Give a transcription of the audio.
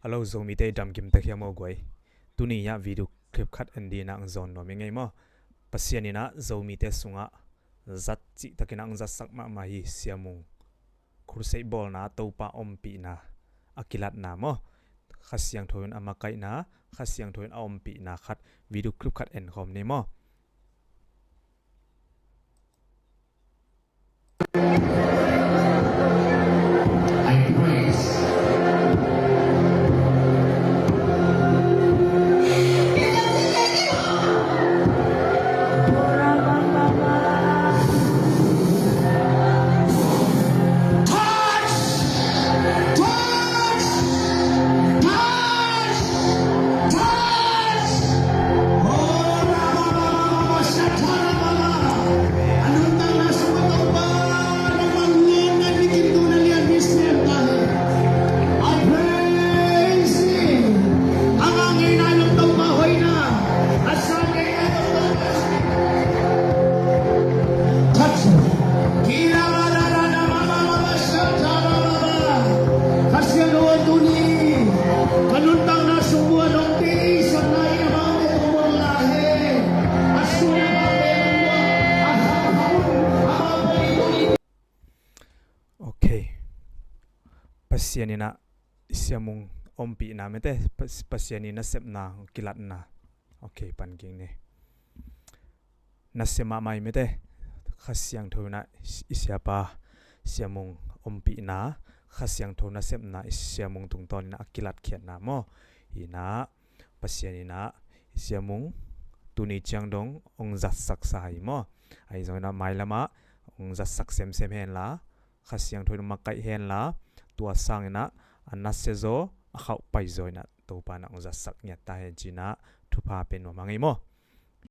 Alo zomi te dam kim tak yamo goi tuni ya video clip khat andi na ang zon no mi ngai mo pasiani na zomi te sunga zat chi takina ang zat sak ma hi siamung khursei bol na topa ompi na akilat na mo khasyang thoin amakai na khasyang thoin ompi na khat video clip khat en khom ne mo pasiani na siamung ompi na mete pasiani na sep na kilat na okay panking ne na sema mai mete khasyang thona isyapa siamung ompi na khasyang thona sep na siamung tungton na akilat khiat na mo ina pasiani na siamung tuni changdong ong zat sak sai mo ai zona mai lama ong zat sak sem hen la khasyang thona makai hen la tua sang na anasezo akhau pai zoina to pa na ong zat sak nya ta he jina thupa pen mo mangai mo